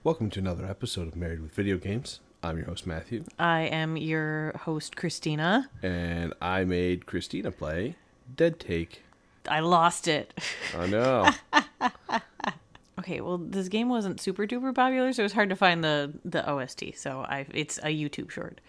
Welcome to another episode of Married with Video Games. I'm your host, Matthew. I am your host, Christina. And I made Christina play Dead Take. I lost it. I know. Okay, well, this game wasn't super duper popular, so it was hard to find the OST. So it's a YouTube short.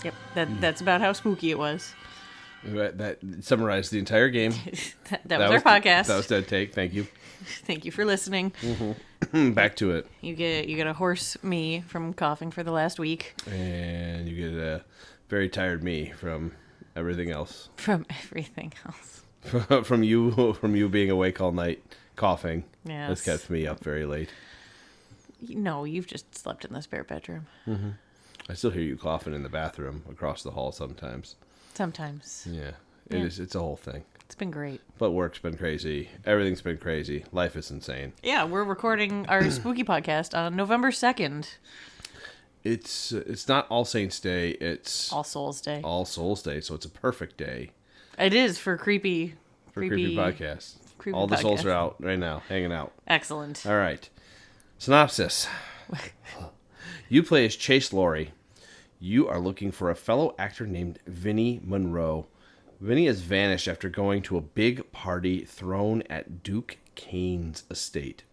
Yep, that's about how spooky it was. That summarized the entire game. that was our podcast. That was Dead Take. Thank you. Thank you for listening. Mm-hmm. Back to it. You get a horse me from coughing for the last week. And you get a very tired me from everything else. From everything else. from you being awake all night, coughing. Yeah. That's kept me up very late. No, you've just slept in the spare bedroom. Mm-hmm. I still hear you coughing in the bathroom across the hall sometimes. Sometimes. Yeah. It's a whole thing. It's been great. But work's been crazy. Everything's been crazy. Life is insane. Yeah, we're recording our spooky podcast on November 2nd. It's not All Saints Day. It's All Souls Day. All Souls Day. So it's a perfect day It is for creepy podcasts. creepy All the souls podcast. are out right now, hanging out. Excellent. All right. Synopsis. You play as Chase Laurie. You are looking for a fellow actor named Vinnie Monroe. Vinnie has vanished after going to a big party thrown at Duke Kane's estate.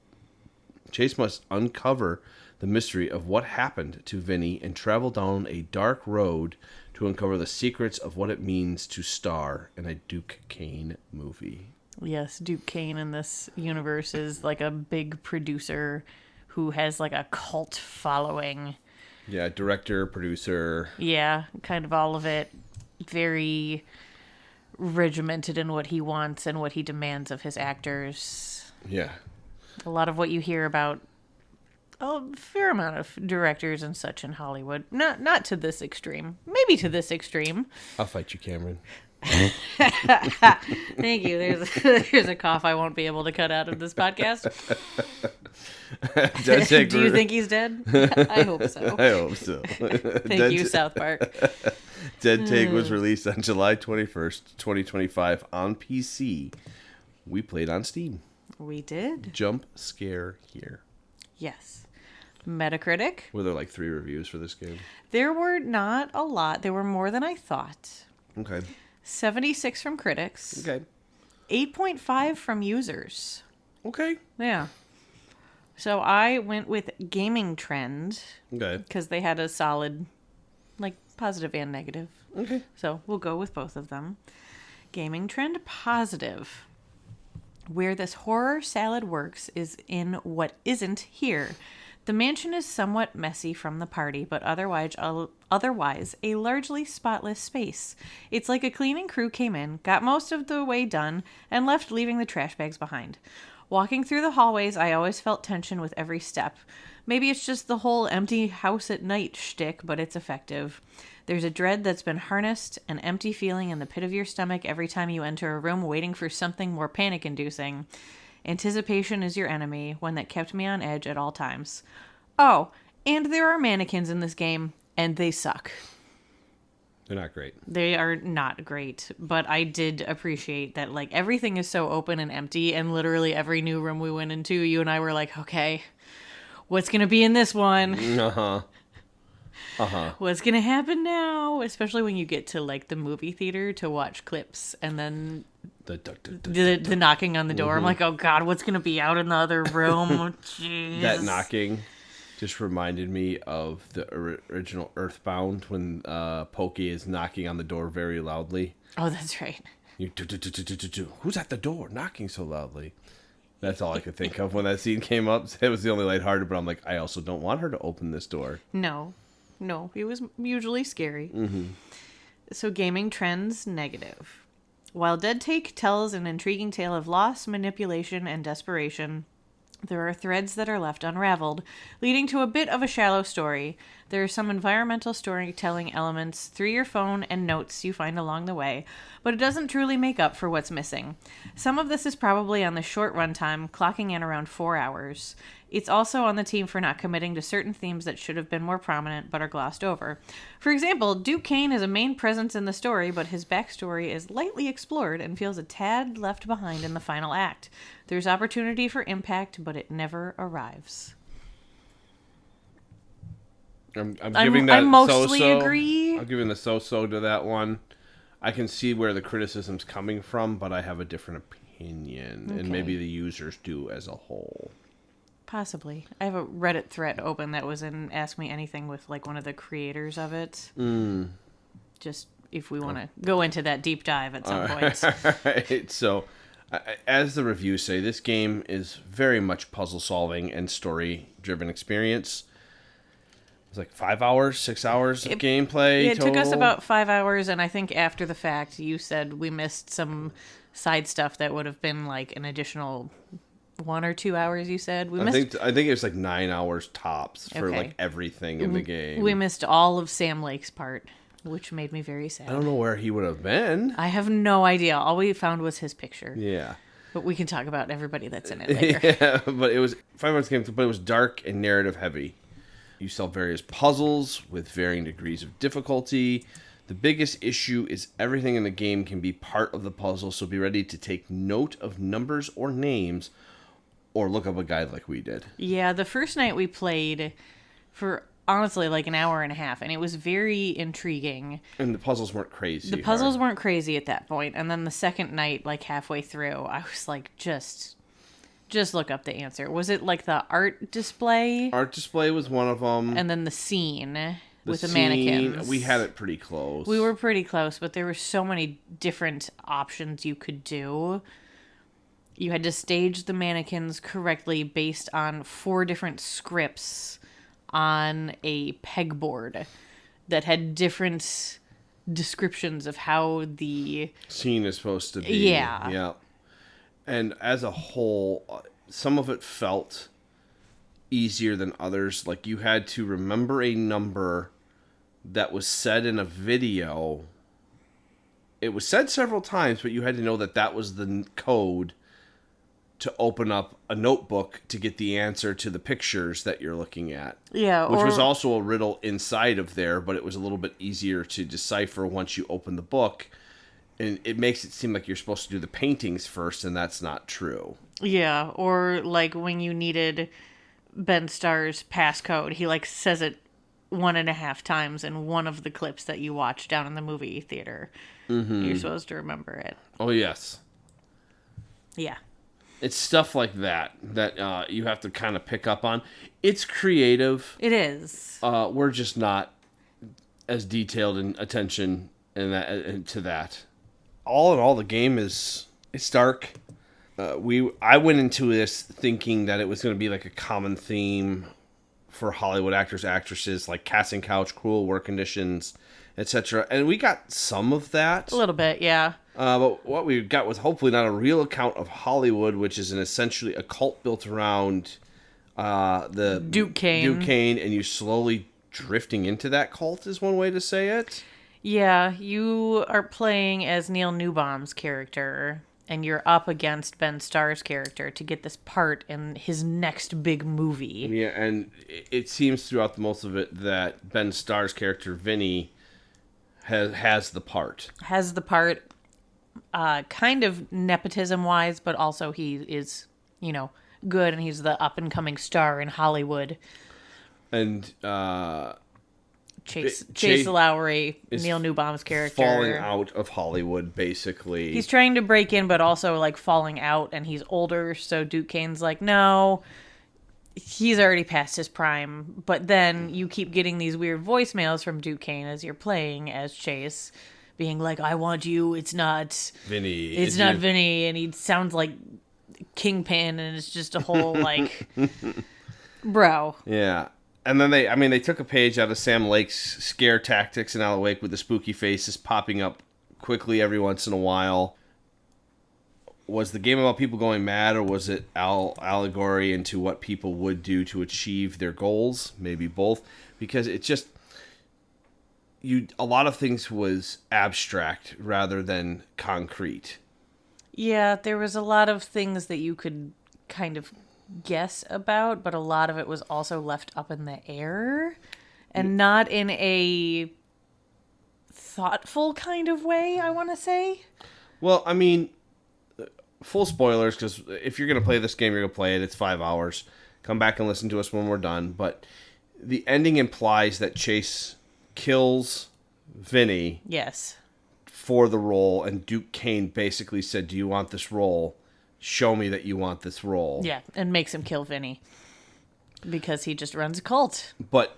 Chase must uncover the mystery of what happened to Vinnie and travel down a dark road to uncover the secrets of what it means to star in a Duke Kane movie. Yes, Duke Kane in this universe is like a big producer who has like a cult following. Yeah, director, producer. Yeah, kind of all of it. Very regimented in what he wants and what he demands of his actors. Yeah. A lot of what you hear about a fair amount of directors and such in Hollywood. Not to this extreme. Maybe to this extreme. I'll fight you, Cameron. Thank you. There's a cough I won't be able to cut out of this podcast. Do you think he's dead? I hope so. I hope so. Thank you, South Park. Dead Take was released on July 21st, 2025 on PC. We played on Steam. We did. Jump scare here. Yes. Metacritic. Were there like 3 reviews for this game? There were not a lot. There were more than I thought. Okay. 76 from critics. Okay. 8.5 from users. Okay. Yeah. So I went with Gaming Trend. Okay. Because they had a solid, like, positive and negative. Okay. So we'll go with both of them. Gaming Trend positive. Where this horror salad works is in what isn't here. The mansion is somewhat messy from the party, but otherwise a largely spotless space. It's like a cleaning crew came in, got most of the way done, and left leaving the trash bags behind. Walking through the hallways, I always felt tension with every step. Maybe it's just the whole empty house at night shtick, but it's effective. There's a dread that's been harnessed, an empty feeling in the pit of your stomach every time you enter a room waiting for something more panic-inducing. Anticipation is your enemy, one that kept me on edge at all times. Oh, and there are mannequins in this game, and they suck. They're not great. They are not great, but I did appreciate that, like, everything is so open and empty, and literally every new room we went into, you and I were like, okay, what's going to be in this one? What's going to happen now? Especially when you get to, like, the movie theater to watch clips, and then the knocking on the door. I'm like, oh, God, what's going to be out in the other room? Jeez. That knocking just reminded me of the original Earthbound when Pokey is knocking on the door very loudly. Oh, that's right. Who's at the door knocking so loudly? That's all I could think of when that scene came up. It was the only lighthearted, but I'm like, I also don't want her to open this door. No, it was usually scary. Mm-hmm. So gaming trends, negative. While Dead Take tells an intriguing tale of loss, manipulation, and desperation, there are threads that are left unraveled, leading to a bit of a shallow story. There are some environmental storytelling elements through your phone and notes you find along the way, but it doesn't truly make up for what's missing. Some of this is probably on the short runtime, clocking in around 4 hours. It's also on the team for not committing to certain themes that should have been more prominent but are glossed over. For example, Duke Kane is a main presence in the story, but his backstory is lightly explored and feels a tad left behind in the final act. There's opportunity for impact, but it never arrives. I'm giving that I mostly so-so. agree. I'm giving the so-so to that one. I can see where the criticism's coming from, but I have a different opinion, and maybe the users do as a whole. Possibly. I have a Reddit thread open that was in Ask Me Anything with like one of the creators of it. Just if we want to go into that deep dive at some point. All right. So, as the reviews say, this game is very much puzzle solving and story driven experience. It was like 5 hours, 6 hours of gameplay. It took us about 5 hours, and I think after the fact, you said we missed some side stuff that would have been like an additional 1 or 2 hours. You said I think it was like 9 hours tops for like everything in the game. We missed all of Sam Lake's part, which made me very sad. I don't know where he would have been. I have no idea. All we found was his picture. Yeah. But we can talk about everybody that's in it later. Yeah, but it was 5 hours game, but it was dark and narrative heavy. You solve various puzzles with varying degrees of difficulty. The biggest issue is everything in the game can be part of the puzzle, so be ready to take note of numbers or names or look up a guide like we did. Yeah, the first night we played for honestly like an hour and a half, and it was very intriguing. And the puzzles weren't crazy. The puzzles weren't crazy at that point, and then the second night, like halfway through, I was like, just look up the answer. Was it like the art display? Art display was one of them. And then the scene with the mannequins. We had it pretty close. We were pretty close, but there were so many different options you could do. You had to stage the mannequins correctly based on 4 different scripts on a pegboard that had different descriptions of how the scene is supposed to be. Yeah. And as a whole, some of it felt easier than others. Like you had to remember a number that was said in a video. It was said several times, but you had to know that that was the code to open up a notebook to get the answer to the pictures that you're looking at. Yeah. Which was also a riddle inside of there, but it was a little bit easier to decipher once you open the book. And it makes it seem like you're supposed to do the paintings first, and that's not true. Yeah, or like when you needed Ben Starr's passcode, he like says it 1.5 times in one of the clips that you watch down in the movie theater. Mm-hmm. You're supposed to remember it. Oh, yes. Yeah. It's stuff like that you have to kind of pick up on. It's creative. It is. We're just not as detailed in attention to that. All in all, the game it's dark. I went into this thinking that it was going to be like a common theme for Hollywood actors, actresses, like casting couch, cruel work conditions, etc. And we got some of that. A little bit, yeah. But what we got was hopefully not a real account of Hollywood, which is essentially a cult built around the Duke Kane, and you slowly drifting into that cult is one way to say it. Yeah, you are playing as Neil Newbaum's character, and you're up against Ben Starr's character to get this part in his next big movie. Yeah, and it seems throughout most of it that Ben Starr's character, Vinny, has the part. Has the part, kind of nepotism-wise, but also he is, good, and he's the up-and-coming star in Hollywood. And, Chase Lowry, Neil Newbaum's character, falling out of Hollywood, basically. He's trying to break in, but also like falling out, and he's older. So Duke Kane's like, no, he's already past his prime. But then you keep getting these weird voicemails from Duke Kane as you're playing as Chase, being like, "I want you. It's not Vinny. It's not Vinny," and he sounds like Kingpin, and it's just a whole like, bro. Yeah. And then they took a page out of Sam Lake's scare tactics in Alan Wake with the spooky faces popping up quickly every once in a while. Was the game about people going mad, or was it allegory into what people would do to achieve their goals? Maybe both. Because it just... a lot of things was abstract rather than concrete. Yeah, there was a lot of things that you could kind of guess about, but a lot of it was also left up in the air and not in a thoughtful kind of way, I want to say. Well, I mean, full spoilers, because if you're going to play this game, you're going to play it. It's 5 hours. Come back and listen to us when we're done. But the ending implies that Chase kills Vinny. Yes. For the role, and Duke Kane basically said, do you want this role? Show me that you want this role. Yeah, and makes him kill Vinny. Because he just runs a cult. But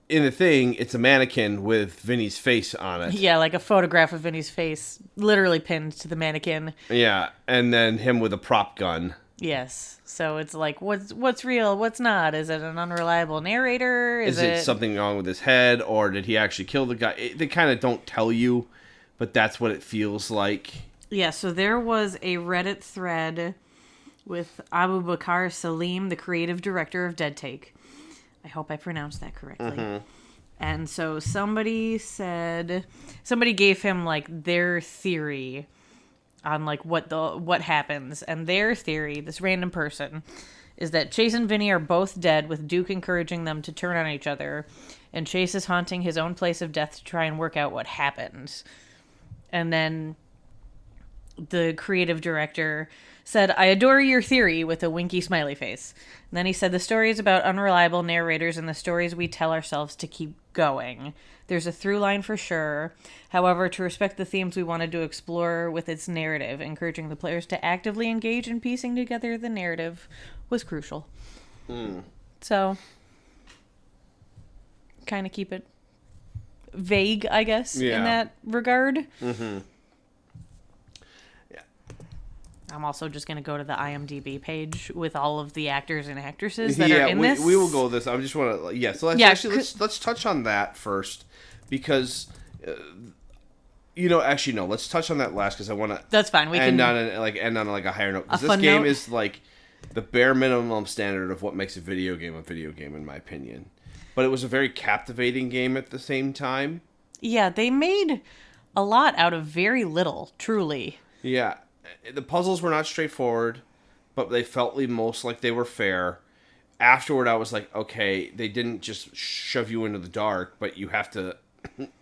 in the thing, it's a mannequin with Vinny's face on it. Yeah, like a photograph of Vinny's face, literally pinned to the mannequin. Yeah, and then him with a prop gun. Yes. So it's like, what's real, what's not? Is it an unreliable narrator? Is it something wrong with his head, or did he actually kill the guy? They kind of don't tell you, but that's what it feels like. Yeah, so there was a Reddit thread with Abu Bakr Salim, the creative director of Dead Take. I hope I pronounced that correctly. Mm-hmm. And so somebody gave him like their theory on like what happens. And their theory, this random person, is that Chase and Vinny are both dead, with Duke encouraging them to turn on each other. And Chase is haunting his own place of death to try and work out what happened. And then the creative director said, I adore your theory, with a winky smiley face. And then he said, the story is about unreliable narrators and the stories we tell ourselves to keep going. There's a through line for sure. However, to respect the themes we wanted to explore with its narrative, encouraging the players to actively engage in piecing together the narrative was crucial. So, kind of keep it vague, I guess, in that regard. Mm-hmm. I'm also just going to go to the IMDb page with all of the actors and actresses that are in this. We will go with this. I just want to, so let's touch on that first, because, let's touch on that last, because I want to. That's fine. We end can end on a higher note. Because this game is like the bare minimum standard of what makes a video game, in my opinion. But it was a very captivating game at the same time. Yeah, they made a lot out of very little, truly. Yeah. The puzzles were not straightforward, but they felt most like they were fair. Afterward, I was like, okay, they didn't just shove you into the dark, but you have to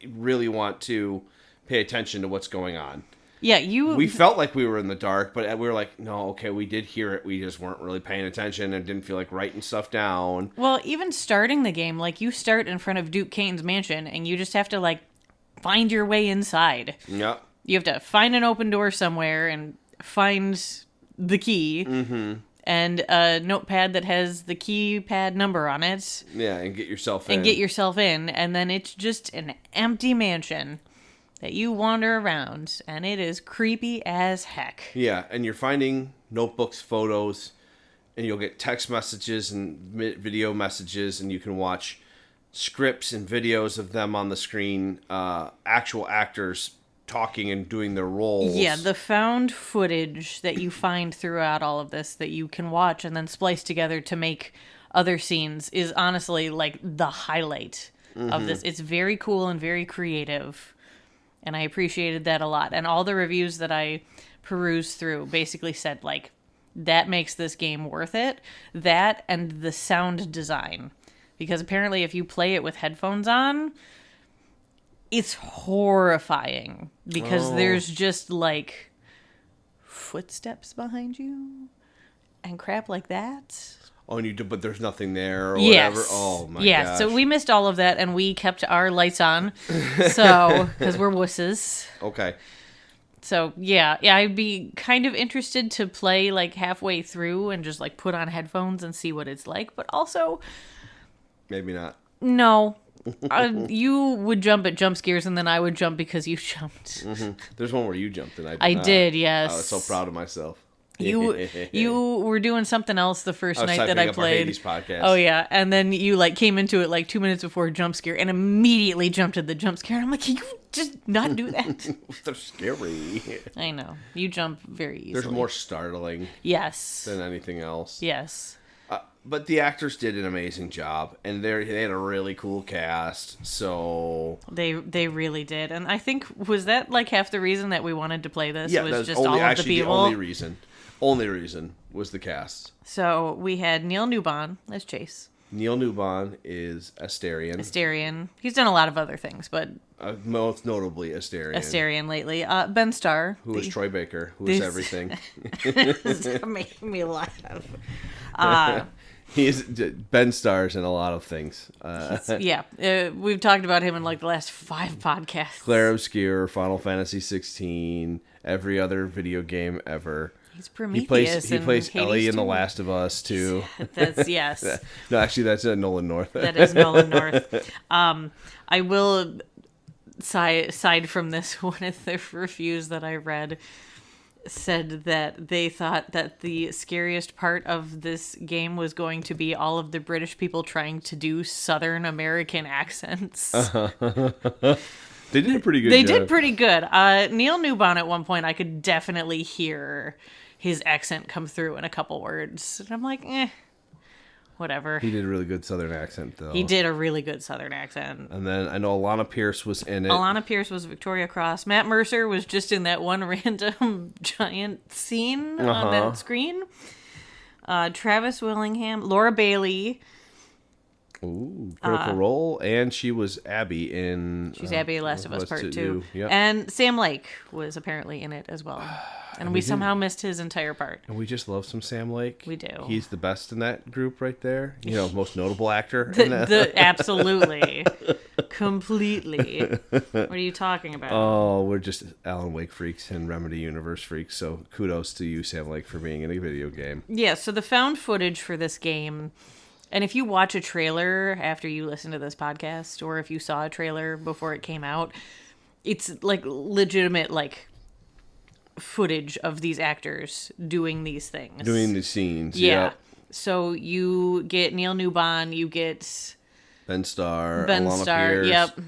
really want to pay attention to what's going on. Yeah, we felt like we were in the dark, but we were like, no, okay, we did hear it. We just weren't really paying attention and didn't feel like writing stuff down. Well, even starting the game, like, you start in front of Duke Kane's mansion, and you just have to, like, find your way inside. Yep. You have to find an open door somewhere and find the key and a notepad that has the keypad number on it. Yeah, and get yourself in. And then it's just an empty mansion that you wander around, and it is creepy as heck. Yeah, and you're finding notebooks, photos, and you'll get text messages and video messages, and you can watch scripts and videos of them on the screen, actual actors talking and doing their roles. Yeah, the found footage that you find throughout all of this that you can watch and then splice together to make other scenes is honestly like the highlight of this. It's very cool and very creative, and I appreciated that a lot. And all the reviews that I perused through basically said, like, that makes this game worth it. That and the sound design. Because apparently if you play it with headphones on, it's horrifying, because there's just, like, footsteps behind you and crap like that. Oh, and but there's nothing there or whatever. Oh, my gosh. So we missed all of that, and we kept our lights on, so, because we're wusses. Okay. So, yeah, I'd be kind of interested to play, like, halfway through and just, like, put on headphones and see what it's like, but also... Maybe not. No. You would jump at jump scares, and then I would jump because you jumped. There's one where you jumped, and I did, yes. I was so proud of myself. You were doing something else the first night that I played. Podcast. Oh yeah, and then you like came into it like 2 minutes before a jump scare, and immediately jumped at the jump scare. And I'm like, can you just not do that? They're scary. I know, you jump very easily. There's more startling. Yes. Than anything else. Yes. But the actors did an amazing job, and they had a really cool cast. So they really did, and I think was that like half the reason that we wanted to play this. Yeah, was that's just only, all of the people. The only reason. only reason was the cast. So we had Neil Newbon as Chase. Neil Newbon is Asterion. Asterion. He's done a lot of other things, but Most notably Asterion. Asterion lately. Ben Starr. Who is Troy Baker, who is everything. Making me laugh. He's Ben Starr's in a lot of things. We've talked about him in like the last 5 podcasts. Claire Obscure, Final Fantasy 16, every other video game ever. He's Prometheus. He plays Hades Ellie in 2. The Last of Us too. That's yes. No, actually, that's Nolan North. That is Nolan North. I will side from this. One of the reviews that I read said that they thought that the scariest part of this game was going to be all of the British people trying to do Southern American accents. They did a pretty good job. They did pretty good. Neil Newbon at one point, I could definitely hear his accent come through in a couple words. And I'm like, whatever. He did a really good Southern accent, though. He did a really good Southern accent. And then I know Alana Pierce was in it. Alana Pierce was Victoria Cross. Matt Mercer was just in that one random giant scene on that screen. Travis Willingham, Laura Bailey. Ooh, Critical Role, and she was Abby in... She's Abby, Last of Us Part 2. Yep. And Sam Lake was apparently in it as well. And we somehow missed his entire part. And we just love some Sam Lake. We do. He's the best in that group right there. You know, most notable actor. In that. Absolutely. Completely. What are you talking about? Oh, we're just Alan Wake freaks and Remedy Universe freaks, so kudos to you, Sam Lake, for being in a video game. Yeah, so the found footage for this game... And if you watch a trailer after you listen to this podcast, or if you saw a trailer before it came out, it's like legitimate like footage of these actors doing these things. Doing the scenes, yeah. Yep. So you get Neil Newbon, you get Ben Starr, Ben Alana Starr, Pierce, yep.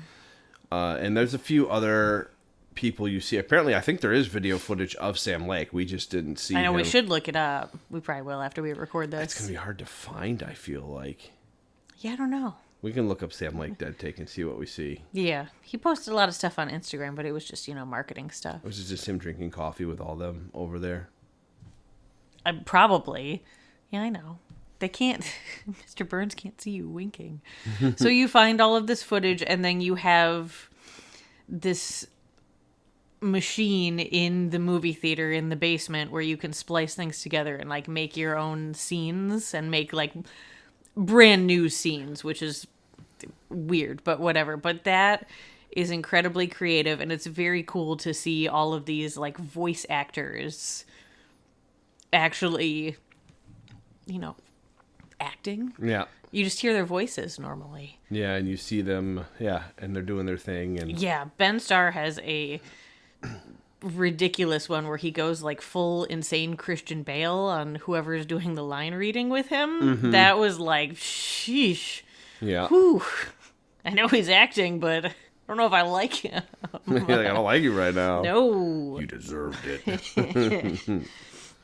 And there's a few other people you see. Apparently, I think there is video footage of Sam Lake. We just didn't see I know, him. we should look it up. We probably will after we record this. It's going to be hard to find, I feel like. Yeah, I don't know. We can look up Sam Lake Dead Take and see what we see. Yeah. He posted a lot of stuff on Instagram, but it was just, marketing stuff. Or was it just him drinking coffee with all them over there? Probably. Yeah, I know. They can't... Mr. Burns can't see you winking. So you find all of this footage, and then you have this machine in the movie theater in the basement where you can splice things together and like make your own scenes and make like brand new scenes, which is weird, but whatever. But that is incredibly creative, and it's very cool to see all of these like voice actors actually, acting. Yeah. You just hear their voices normally. Yeah, and you see them, and they're doing their thing. And yeah, Ben Starr has a ridiculous one where he goes like full insane Christian Bale on whoever's doing the line reading with him. Mm-hmm. That was like, sheesh. Yeah. Whew. I know he's acting, but I don't know if I like him. Like, I don't like you right now. No. You deserved it. If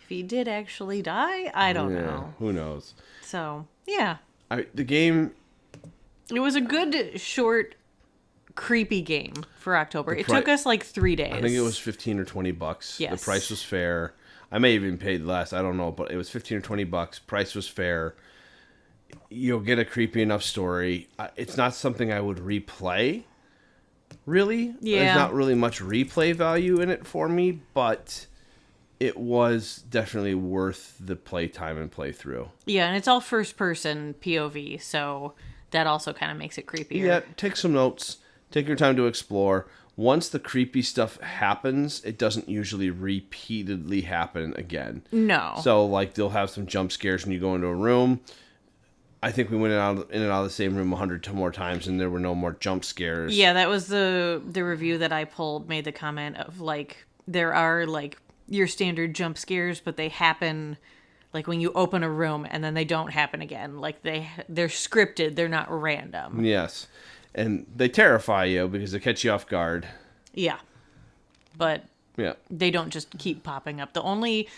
he did actually die, I don't know. Who knows? So, yeah. The game... It was a good, short, creepy game for October. It took us like 3 days. I think it was $15 or $20. Yes. The price was fair. I may have even paid less. I don't know, but it was $15 or $20. Price was fair. You'll get a creepy enough story. It's not something I would replay, really. Yeah. There's not really much replay value in it for me, but it was definitely worth the playtime and playthrough. Yeah, and it's all first-person POV, so that also kind of makes it creepier. Yeah, take some notes. Take your time to explore. Once the creepy stuff happens, it doesn't usually repeatedly happen again. No. So, like, they'll have some jump scares when you go into a room. I think we went in and out of the same room 100 more times, and there were no more jump scares. Yeah, that was the review that I pulled, made the comment of, like, there are, like, your standard jump scares, but they happen, like, when you open a room, and then they don't happen again. Like, they're scripted, they're not random. Yes. And they terrify you because they catch you off guard. Yeah. But they don't just keep popping up. The only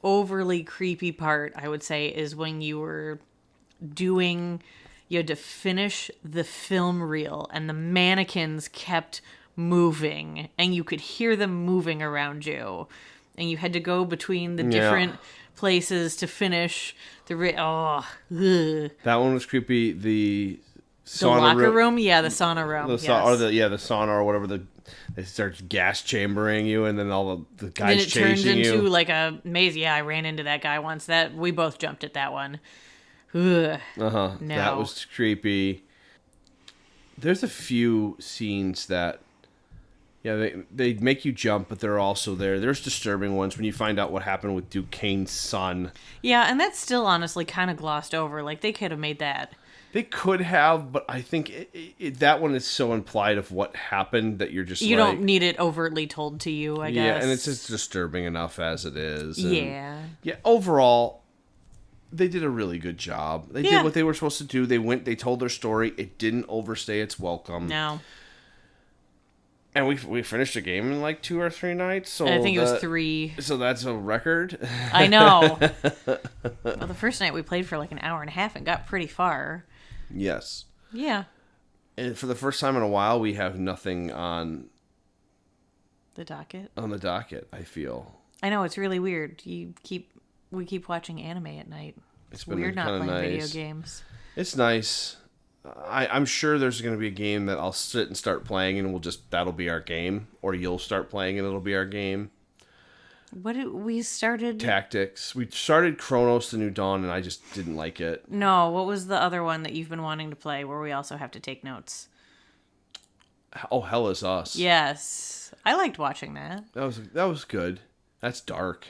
overly creepy part, I would say, is when you had to finish the film reel and the mannequins kept moving and you could hear them moving around you. and you had to go between the different places to finish the ugh. That one was creepy. The locker room? Yeah, the sauna room. The sauna or whatever. It starts gas chambering you, and then all the guys chasing you. Then it turns into like a maze. Yeah, I ran into that guy once. That we both jumped at that one. Ugh. No. That was creepy. There's a few scenes that, they make you jump, but they're also there. There's disturbing ones when you find out what happened with Duquesne's son. Yeah, and that's still honestly kind of glossed over. Like, they could have made that. They could have, but I think that one is so implied of what happened that you're just you don't need it overtly told to you, I guess. Yeah, and it's just disturbing enough as it is. And yeah. Overall, they did a really good job. They did what they were supposed to do. They told their story. It didn't overstay its welcome. No. And we finished the game in like 2 or 3 nights. So I think it was 3. So that's a record. I know. Well, the first night we played for like an hour and a half and got pretty far. Yes. Yeah. And for the first time in a while, we have nothing on the docket. I feel. I know, it's really weird. We keep watching anime at night. It's weird not playing video games. It's nice. I'm sure there's going to be a game that I'll sit and start playing, and that'll be our game, or you'll start playing and it'll be our game. We started? Tactics. We started Chronos: The New Dawn, and I just didn't like it. No, what was the other one that you've been wanting to play where we also have to take notes? Oh, Hell Is Us. Yes. I liked watching that. That was good. That's dark.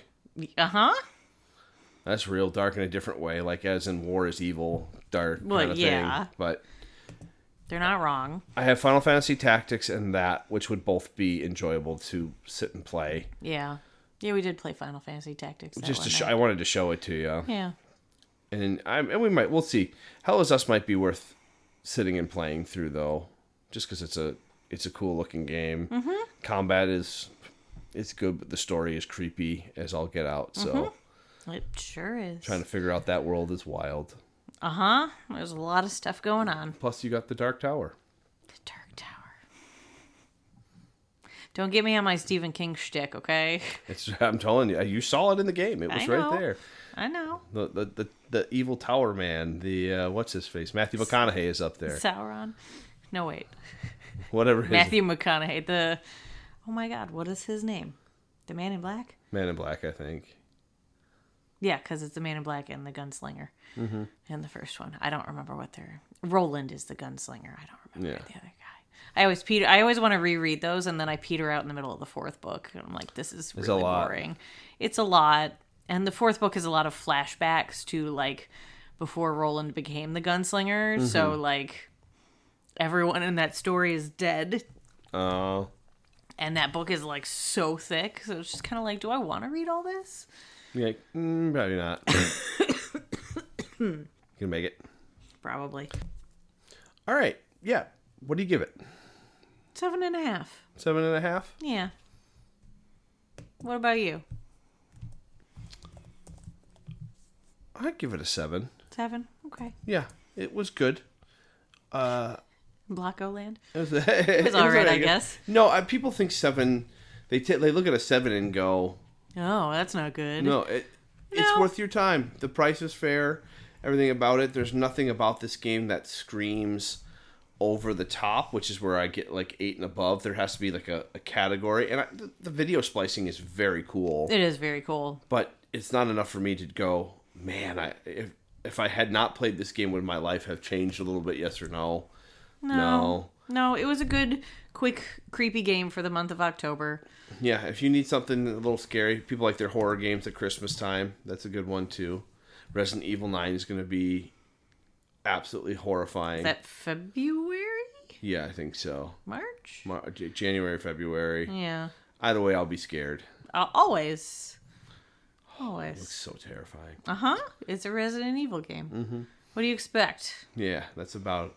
Uh-huh. That's real dark in a different way, like as in War is Evil dark kind of thing. But they're not wrong. I have Final Fantasy Tactics and that, which would both be enjoyable to sit and play. Yeah. Yeah, we did play Final Fantasy Tactics. I wanted to show it to you. Yeah. And we'll see. Hell Is Us might be worth sitting and playing through though, just because it's a cool looking game. Mm-hmm. Combat it's good, but the story is creepy as all get out. So. Mm-hmm. It sure is. Trying to figure out that world is wild. Uh-huh. There's a lot of stuff going on. Plus, you got the Dark Tower. The Dark Tower. Don't get me on my Stephen King shtick, okay? I'm telling you, you saw it in the game. It was right there. I know. The evil tower man. The what's his face? Matthew McConaughey is up there. Sauron. No, wait. Whatever. Matthew McConaughey. Oh my God, what is his name? The Man in Black? Man in Black, I think. Yeah, because it's the Man in Black and the Gunslinger in the first one. I don't remember what Roland is the Gunslinger. I don't remember the other guy. I always want to reread those, and then I peter out in the middle of the 4th book. And I'm like, this is really boring. It's a lot. And the 4th book is a lot of flashbacks to, like, before Roland became the Gunslinger. Mm-hmm. So, like, everyone in that story is dead. Oh. And that book is, like, so thick. So it's just kind of like, do I want to read all this? Yeah, probably not. You can make it. Probably. All right. Yeah. What do you give it? 7.5. 7.5? Yeah. What about you? I'd give it a 7. 7? Okay. Yeah. It was good. Blocko Land? It was all right, I guess. No, people think 7... They look at a 7 and go... Oh, that's not good. No, it's worth your time. The price is fair. Everything about it. There's nothing about this game that screams over the top, which is where I get like 8 and above. There has to be like a category. And the video splicing is very cool. It is very cool. But it's not enough for me to go, man, if I had not played this game, would my life have changed a little bit, yes or no? No, it was a good, quick, creepy game for the month of October. Yeah, if you need something a little scary, people like their horror games at Christmas time. That's a good one, too. Resident Evil 9 is going to be absolutely horrifying. Is that February? Yeah, I think so. March? January, February. Yeah. Either way, I'll be scared. Always. It looks so terrifying. Uh-huh. It's a Resident Evil game. Mm-hmm. What do you expect? Yeah, that's about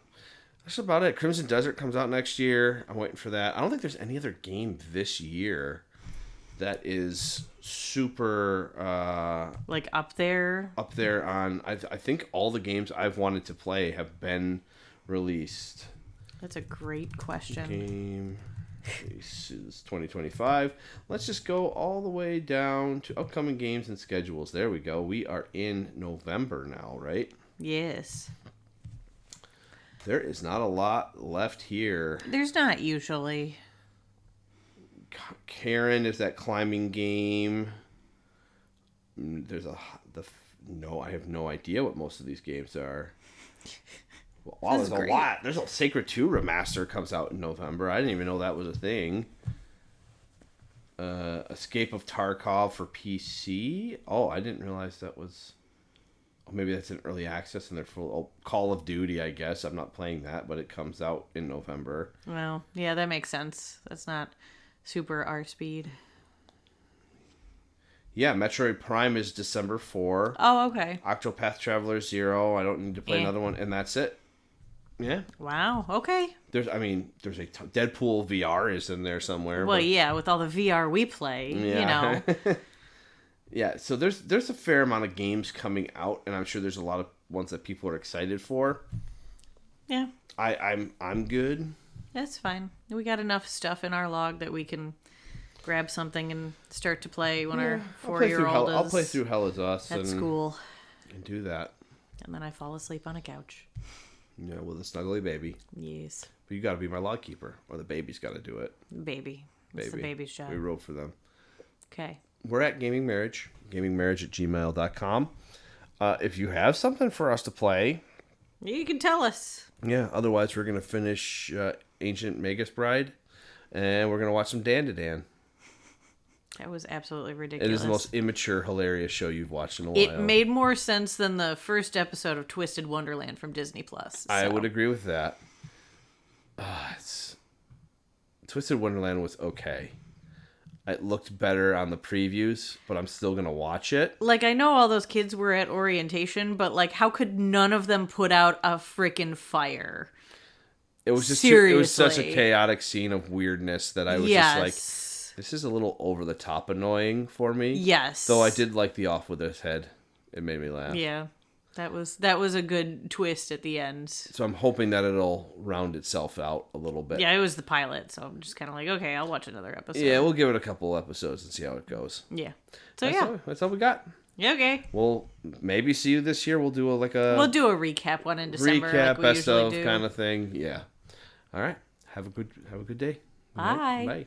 it. Crimson Desert comes out next year. I'm waiting for that. I don't think there's any other game this year that is super... like up there? Up there on... I think all the games I've wanted to play have been released. That's a great question. Game... This is 2025. Let's just go all the way down to upcoming games and schedules. There we go. We are in November now, right? Yes. There is not a lot left here. There's not usually. Karen is that climbing game. There's I have no idea what most of these games are. Wow, there's a lot. There's a Sacred 2 remaster comes out in November. I didn't even know that was a thing. Escape of Tarkov for PC. Oh, I didn't realize that was... Oh, maybe that's an early access and they're full... Oh, Call of Duty, I guess. I'm not playing that, but it comes out in November. Well, yeah, that makes sense. That's not super our speed. Yeah, Metroid Prime is December 4. Oh, okay. Octopath Traveler 0. I don't need to play another one, and that's it. Yeah. Wow. Okay. There's a Deadpool VR is in there somewhere. Well, yeah, with all the VR we play, you know. Yeah. So there's a fair amount of games coming out, and I'm sure there's a lot of ones that people are excited for. Yeah. I'm good. That's fine. We got enough stuff in our log that we can grab something and start to play when our 4-year-old is. I'll play through Hell Is Us at school. And do that. And then I fall asleep on a couch. Yeah, with a snuggly baby. Yes. But you got to be my log keeper, or the baby's got to do it. Baby. It's the baby's job. We wrote for them. Okay. We're at Gaming Marriage, gamingmarriage@gmail.com. If you have something for us to play, you can tell us. Yeah, otherwise we're going to finish Ancient Magus Bride, and we're going to watch some Dan to Dan. That was absolutely ridiculous. It is the most immature, hilarious show you've watched in a while. It made more sense than the first episode of Twisted Wonderland from Disney+. So. I would agree with that. Twisted Wonderland was okay. It looked better on the previews, but I'm still going to watch it. Like, I know all those kids were at orientation, but, like, how could none of them put out a freaking fire? It was just Seriously. It was such a chaotic scene of weirdness that I was just like, this is a little over the top annoying for me. Yes. Though I did like the off with his head. It made me laugh. Yeah. That was a good twist at the end. So I'm hoping that it'll round itself out a little bit. Yeah, it was the pilot, so I'm just kind of like, okay, I'll watch another episode. Yeah, we'll give it a couple episodes and see how it goes. Yeah. So that's all we got. Yeah, okay. We'll maybe see you this year. We'll do a recap one in December. Recap, like we best of do. kind of thing. Yeah. All right. Have a good day. Bye. Bye.